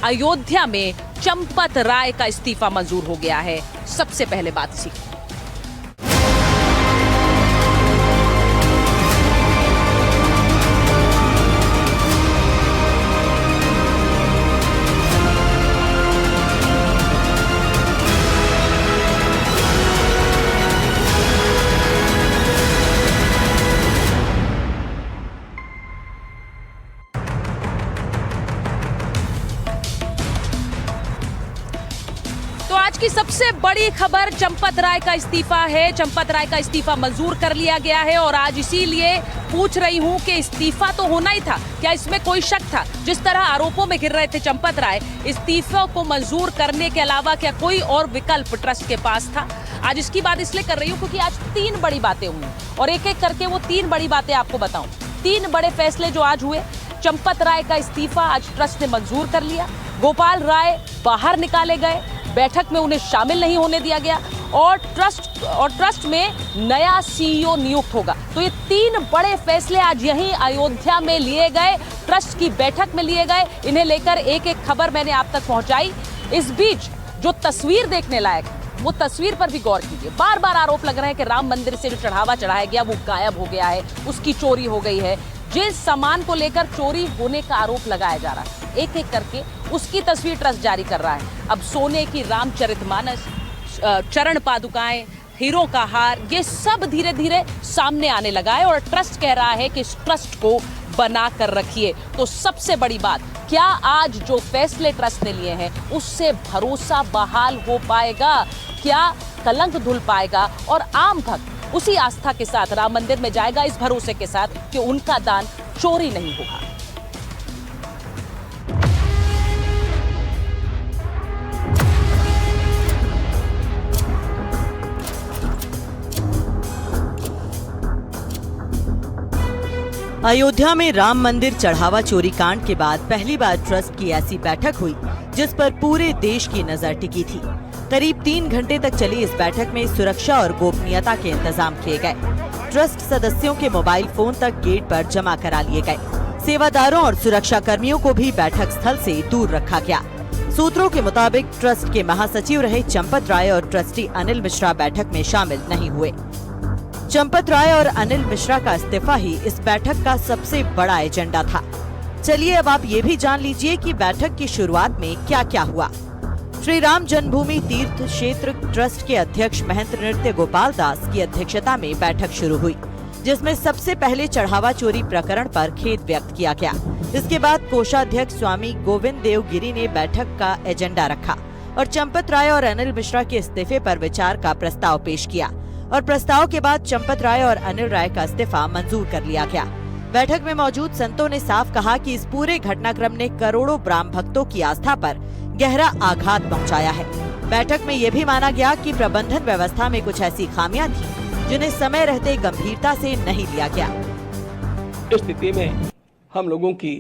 अयोध्या में चंपत राय का इस्तीफा मंजूर हो गया है। सबसे पहले बात इसी तो आज की सबसे बड़ी खबर चंपत राय का इस्तीफा है। चंपत राय का इस्तीफा मंजूर कर लिया गया है और आज इसीलिए पूछ रही हूं कि इस्तीफा तो होना ही था, क्या इसमें कोई शक था? जिस तरह आरोपों में घिर रहे थे चंपत राय, इस्तीफा को मंजूर करने के अलावा क्या कोई और विकल्प ट्रस्ट के पास था? आज इसकी बात इसलिए कर रही हूं क्योंकि आज 3 बड़ी बातें हुई और एक एक करके वो 3 बड़ी बातें आपको बताऊं। 3 बड़े फैसले जो आज हुए। चंपत राय का इस्तीफा आज ट्रस्ट ने मंजूर कर लिया। गोपाल राय बाहर निकाले गए, बैठक में उन्हें शामिल नहीं होने दिया गया और ट्रस्ट में नया सीईओ नियुक्त होगा। तो ये 3 बड़े फैसले आज यहीं अयोध्या में लिए गए, ट्रस्ट की बैठक में लिए गए। इन्हें लेकर एक एक खबर मैंने आप तक पहुंचाई। इस बीच जो तस्वीर देखने लायक, वो तस्वीर पर भी गौर कीजिए। बार बार आरोप लग रहे हैं कि राम मंदिर से जो चढ़ावा चढ़ाया गया वो गायब हो गया है, उसकी चोरी हो गई है। जिस सामान को लेकर चोरी होने का आरोप लगाया जा रहा है, एक एक करके उसकी तस्वीर ट्रस्ट जारी कर रहा है। अब सोने की रामचरितमानस, चरण पादुकाएं, हीरों का हार, ये सब धीरे धीरे सामने आने लगा है और ट्रस्ट कह रहा है कि इस ट्रस्ट को बना कर रखिए। तो सबसे बड़ी बात, क्या आज जो फैसले ट्रस्ट ने लिए हैं उससे भरोसा बहाल हो पाएगा? क्या कलंक धुल पाएगा और आम भक्त उसी आस्था के साथ राम मंदिर में जाएगा, इस भरोसे के साथ कि उनका दान चोरी नहीं होगा? अयोध्या में राम मंदिर चढ़ावा चोरी कांड के बाद पहली बार ट्रस्ट की ऐसी बैठक हुई जिस पर पूरे देश की नजर टिकी थी। करीब 3 घंटे तक चली इस बैठक में सुरक्षा और गोपनीयता के इंतजाम किए गए। ट्रस्ट सदस्यों के मोबाइल फोन तक गेट पर जमा करा लिए गए। सेवादारों और सुरक्षा कर्मियों को भी बैठक स्थल से दूर रखा गया। सूत्रों के मुताबिक ट्रस्ट के महासचिव रहे चंपत राय और ट्रस्टी अनिल मिश्रा बैठक में शामिल नहीं हुए। चंपत राय और अनिल मिश्रा का इस्तीफा ही इस बैठक का सबसे बड़ा एजेंडा था। चलिए अब आप ये भी जान लीजिए कि बैठक की शुरुआत में क्या क्या हुआ। श्री राम जन्मभूमि तीर्थ क्षेत्र ट्रस्ट के अध्यक्ष महंत नृत्य गोपाल दास की अध्यक्षता में बैठक शुरू हुई, जिसमें सबसे पहले चढ़ावा चोरी प्रकरण पर खेद व्यक्त किया गया। इसके बाद कोषाध्यक्ष स्वामी गोविंद देव गिरी ने बैठक का एजेंडा रखा और चंपत राय और अनिल मिश्रा के इस्तीफे पर विचार का प्रस्ताव पेश किया और प्रस्ताव के बाद चंपत राय और अनिल राय का इस्तीफा मंजूर कर लिया गया। बैठक में मौजूद संतों ने साफ कहा कि इस पूरे घटनाक्रम ने करोड़ों ब्राह्म भक्तों की आस्था पर गहरा आघात पहुंचाया है। बैठक में ये भी माना गया कि प्रबंधन व्यवस्था में कुछ ऐसी खामियां थी जिन्हें समय रहते गंभीरता से नहीं लिया गया। इस स्थिति में हम लोगों की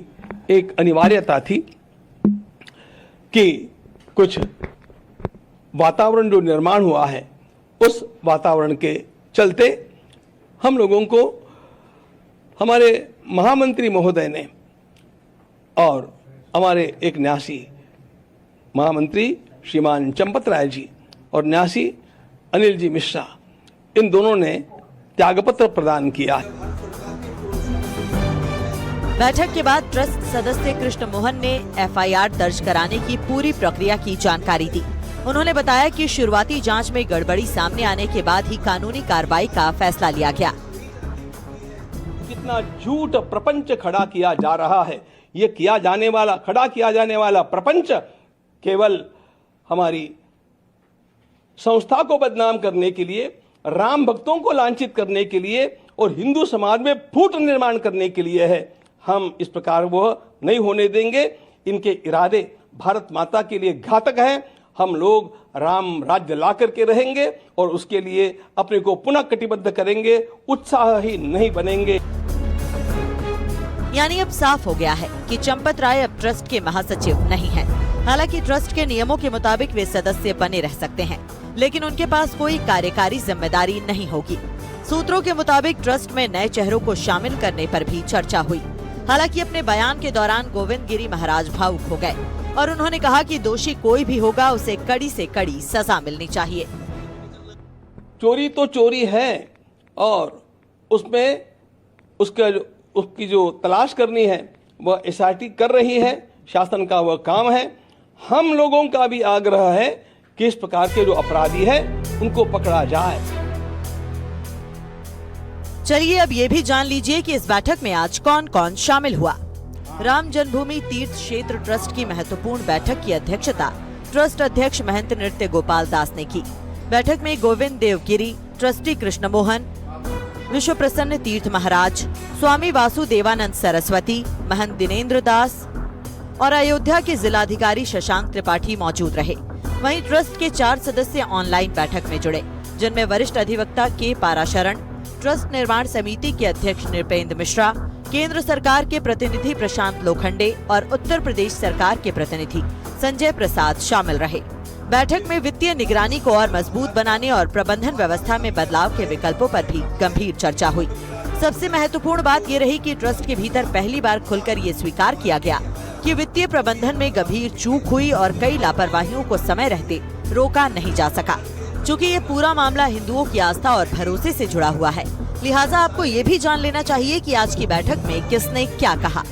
एक अनिवार्यता थी कि कुछ वातावरण जो निर्माण हुआ है उस वातावरण के चलते हम लोगों को हमारे महामंत्री महोदय ने और हमारे एक न्यासी महामंत्री श्रीमान चंपत राय जी और न्यासी अनिल जी मिश्रा, इन दोनों ने त्यागपत्र प्रदान किया। बैठक के बाद ट्रस्ट सदस्य कृष्ण मोहन ने एफआईआर दर्ज कराने की पूरी प्रक्रिया की जानकारी दी। उन्होंने बताया कि शुरुआती जांच में गड़बड़ी सामने आने के बाद ही कानूनी कार्रवाई का फैसला लिया गया। कितना झूठ प्रपंच खड़ा किया जा रहा है, ये खड़ा किया जाने वाला प्रपंच केवल हमारी संस्था को बदनाम करने के लिए, राम भक्तों को लांछित करने के लिए और हिंदू समाज में फूट निर्माण करने के लिए है। हम इस प्रकार वो नहीं होने देंगे। इनके इरादे भारत माता के लिए घातक हैं। हम लोग राम राज्य ला करके रहेंगे और उसके लिए अपने को पुनः कटिबद्ध करेंगे, उत्साही नहीं बनेंगे। यानी अब साफ हो गया है कि चंपत राय अब ट्रस्ट के महासचिव नहीं हैं। हालांकि ट्रस्ट के नियमों के मुताबिक वे सदस्य बने रह सकते हैं, लेकिन उनके पास कोई कार्यकारी जिम्मेदारी नहीं होगी। सूत्रों के मुताबिक ट्रस्ट में नए चेहरों को शामिल करने पर भी चर्चा हुई। हालांकि अपने बयान के दौरान गोविंद गिरी महाराज भावुक हो गए। और उन्होंने कहा कि दोषी कोई भी होगा उसे कड़ी से कड़ी सजा मिलनी चाहिए। चोरी तो चोरी है और उसमें उसकी जो तलाश करनी है वह एसआईटी कर रही है, शासन का वह काम है। हम लोगों का भी आग्रह है कि इस प्रकार के जो अपराधी है उनको पकड़ा जाए। चलिए अब ये भी जान लीजिए कि इस बैठक में आज कौन कौन शामिल हुआ। राम जन्मभूमि तीर्थ क्षेत्र ट्रस्ट की महत्वपूर्ण बैठक की अध्यक्षता ट्रस्ट अध्यक्ष महंत नृत्य गोपाल दास ने की। बैठक में गोविंद देवगिरी, ट्रस्टी कृष्ण मोहन, विश्व प्रसन्न तीर्थ महाराज, स्वामी वासुदेवानंद सरस्वती, महंत दिनेंद्र दास और अयोध्या के जिलाधिकारी शशांक त्रिपाठी मौजूद रहे। वहीं ट्रस्ट के 4 सदस्य ऑनलाइन बैठक में जुड़े, जिनमें वरिष्ठ अधिवक्ता के पाराशरण, ट्रस्ट निर्माण समिति के अध्यक्ष नृपेंद्र मिश्रा, केंद्र सरकार के प्रतिनिधि प्रशांत लोखंडे और उत्तर प्रदेश सरकार के प्रतिनिधि संजय प्रसाद शामिल रहे। बैठक में वित्तीय निगरानी को और मजबूत बनाने और प्रबंधन व्यवस्था में बदलाव के विकल्पों पर भी गंभीर चर्चा हुई। सबसे महत्वपूर्ण बात ये रही कि ट्रस्ट के भीतर पहली बार खुलकर ये स्वीकार किया गया कि वित्तीय प्रबंधन में गंभीर चूक हुई और कई लापरवाहियों को समय रहते रोका नहीं जा सका। चूँकि ये पूरा मामला हिंदुओं की आस्था और भरोसे से जुड़ा हुआ है, लिहाजा आपको ये भी जान लेना चाहिए कि आज की बैठक में किसने क्या कहा।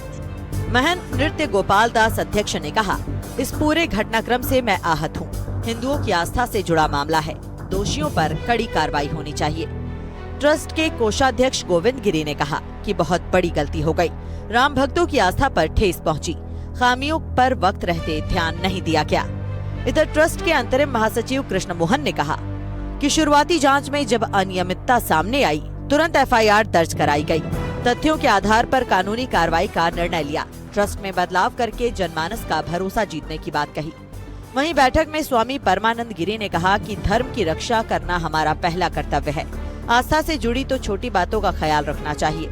महंत नृत्य गोपाल दास अध्यक्ष ने कहा, इस पूरे घटनाक्रम से मैं आहत हूँ। हिंदुओं की आस्था से जुड़ा मामला है, दोषियों पर कड़ी कार्रवाई होनी चाहिए। ट्रस्ट के कोषाध्यक्ष गोविंद गिरी ने कहा कि बहुत बड़ी गलती हो गई, राम भक्तों की आस्था पर ठेस पहुंची, खामियों पर वक्त रहते ध्यान नहीं दिया गया। इधर ट्रस्ट के अंतरिम महासचिव कृष्ण मोहन ने कहा कि शुरुआती जांच में जब अनियमितता सामने आई, तुरंत एफआईआर दर्ज कराई गई। तथ्यों के आधार पर कानूनी कार्रवाई का निर्णय लिया। ट्रस्ट में बदलाव करके जनमानस का भरोसा जीतने की बात कही। वहीं बैठक में स्वामी परमानंद गिरी ने कहा कि धर्म की रक्षा करना हमारा पहला कर्तव्य है। आस्था से जुड़ी तो छोटी बातों का ख्याल रखना चाहिए।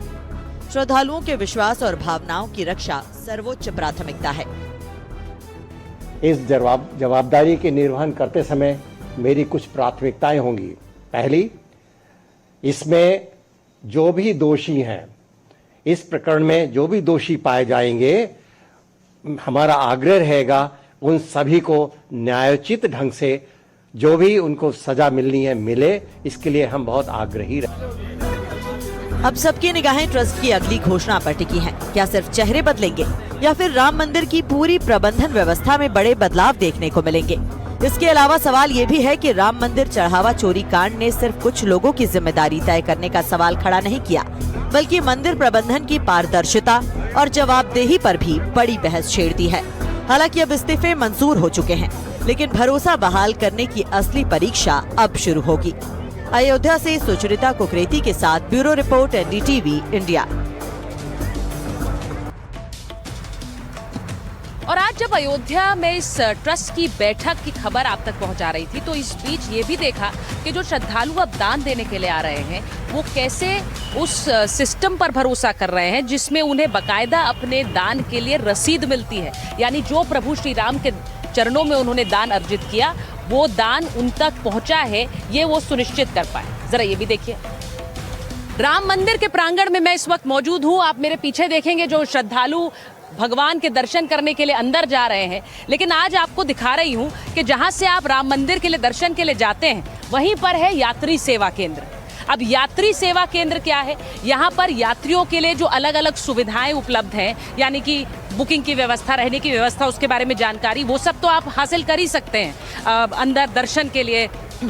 श्रद्धालुओं के विश्वास और भावनाओं की रक्षा सर्वोच्च प्राथमिकता है। इस जवाबदारी के निर्वहन करते समय मेरी कुछ प्राथमिकताएं होंगी। पहली, इसमें जो भी दोषी हैं, इस प्रकरण में जो भी दोषी पाए जाएंगे, हमारा आग्रह रहेगा उन सभी को न्यायोचित ढंग से जो भी उनको सजा मिलनी है मिले। इसके लिए हम बहुत आग्रही रहे। अब सबकी निगाहें ट्रस्ट की अगली घोषणा पर टिकी हैं। क्या सिर्फ चेहरे बदलेंगे या फिर राम मंदिर की पूरी प्रबंधन व्यवस्था में बड़े बदलाव देखने को मिलेंगे? इसके अलावा सवाल ये भी है कि राम मंदिर चढ़ावा चोरी कांड ने सिर्फ कुछ लोगों की जिम्मेदारी तय करने का सवाल खड़ा नहीं किया, बल्कि मंदिर प्रबंधन की पारदर्शिता और जवाबदेही पर भी बड़ी बहस छेड़ दी है। हालांकि अब इस्तीफे मंजूर हो चुके हैं, लेकिन भरोसा बहाल करने की असली परीक्षा अब शुरू होगी। अयोध्या से सुचरिता कुकरेती के साथ ब्यूरो रिपोर्ट एनडीटीवी इंडिया। और आज जब अयोध्या में इस ट्रस्ट की बैठक की खबर आप तक पहुंचा रही थी, तो इस बीच ये भी देखा कि जो श्रद्धालु अब दान देने के लिए आ रहे हैं, वो कैसे उस सिस्टम पर भरोसा कर रहे हैं जिसमें उन्हें बकायदा अपने दान के लिए रसीद मिलती है। यानी जो प्रभु श्री राम के चरणों में उन्होंने दान अर्जित किया, वो दान उन तक पहुंचा है, ये वो सुनिश्चित कर पाए। जरा ये भी देखिए। राम मंदिर के प्रांगण में मैं इस वक्त मौजूद हूँ। आप मेरे पीछे देखेंगे जो श्रद्धालु भगवान के दर्शन करने के लिए अंदर जा रहे हैं, लेकिन आज आपको दिखा रही हूँ कि जहाँ से आप राम मंदिर के लिए दर्शन के लिए जाते हैं, वहीं पर है यात्री सेवा केंद्र। अब यात्री सेवा केंद्र क्या है? यहाँ पर यात्रियों के लिए जो अलग अलग सुविधाएं उपलब्ध हैं, यानी कि बुकिंग की व्यवस्था, रहने की व्यवस्था, उसके बारे में जानकारी, वो सब तो आप हासिल कर ही सकते हैं। अंदर दर्शन के लिए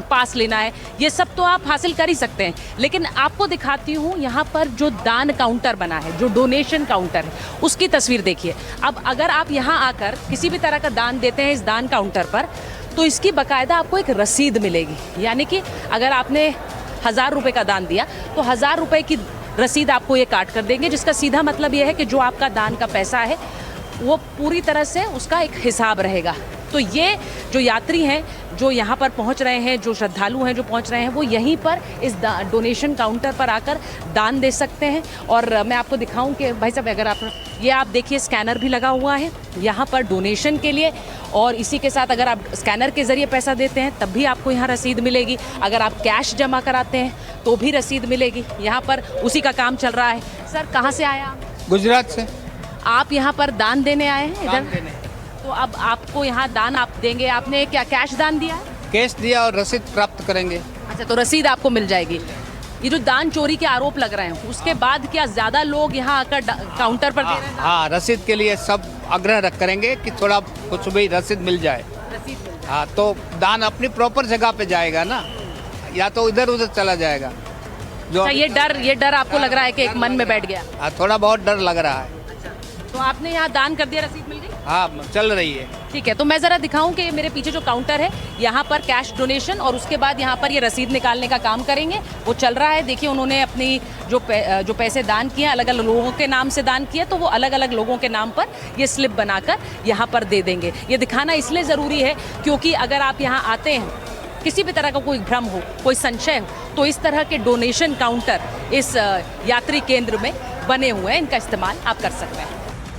पास लेना है, ये सब तो आप हासिल कर ही सकते हैं। लेकिन आपको दिखाती हूँ यहाँ पर जो दान काउंटर बना है, जो डोनेशन काउंटर है, उसकी तस्वीर देखिए। अब अगर आप यहाँ आकर किसी भी तरह का दान देते हैं इस दान काउंटर पर, तो इसकी बाकायदा आपको एक रसीद मिलेगी। यानी कि अगर आपने 1000 रुपये का दान दिया तो 1000 रुपये की रसीद आपको ये काट कर देंगे, जिसका सीधा मतलब ये है कि जो आपका दान का पैसा है वो पूरी तरह से उसका एक हिसाब रहेगा। तो ये जो यात्री हैं, जो यहाँ पर पहुँच रहे हैं, जो श्रद्धालु हैं जो पहुँच रहे हैं, वो यहीं पर इस डोनेशन काउंटर पर आकर दान दे सकते हैं। और मैं आपको दिखाऊं कि भाई साहब, अगर आप देखिए, स्कैनर भी लगा हुआ है यहाँ पर डोनेशन के लिए, और इसी के साथ अगर आप स्कैनर के ज़रिए पैसा देते हैं तब भी आपको यहाँ रसीद मिलेगी। अगर आप कैश जमा कराते हैं तो भी रसीद मिलेगी। यहाँ पर उसी का काम चल रहा है। सर, कहाँ से आए आप? गुजरात से। आप यहाँ पर दान देने आए हैं इधर? तो अब आपको यहाँ दान आप देंगे, आपने क्या कैश दान दिया है? कैश दिया और रसीद प्राप्त करेंगे। अच्छा, तो रसीद आपको मिल जाएगी। ये जो दान चोरी के आरोप लग रहे हैं उसके बाद क्या ज्यादा लोग यहाँ आकर काउंटर पर दे रहे हैं? हाँ, रसीद के लिए सब आग्रह करेंगे कि थोड़ा कुछ भी रसीद मिल जाए। रसीद मिल जाए। हाँ, तो दान अपनी प्रॉपर जगह पे जाएगा ना, या तो इधर उधर चला जाएगा। जो अच्छा, ये डर आपको लग रहा है कि एक मन में बैठ गया? हाँ, थोड़ा बहुत डर लग रहा है। तो आपने यहाँ दान कर दिया, रसीद मिल गई? हाँ, चल रही है। ठीक है, तो मैं ज़रा दिखाऊं कि मेरे पीछे जो काउंटर है यहाँ पर कैश डोनेशन और उसके बाद यहाँ पर ये रसीद निकालने का काम करेंगे, वो चल रहा है। देखिए, उन्होंने अपनी जो पैसे दान किए, अलग अलग लोगों के नाम से दान किए, तो वो अलग अलग लोगों के नाम पर ये स्लिप बनाकर यहाँ पर दे देंगे। ये दिखाना इसलिए ज़रूरी है क्योंकि अगर आप यहाँ आते हैं, किसी भी तरह का कोई भ्रम हो, कोई संशय हो, तो इस तरह के डोनेशन काउंटर इस यात्री केंद्र में बने हुए हैं, इनका इस्तेमाल आप कर सकते हैं।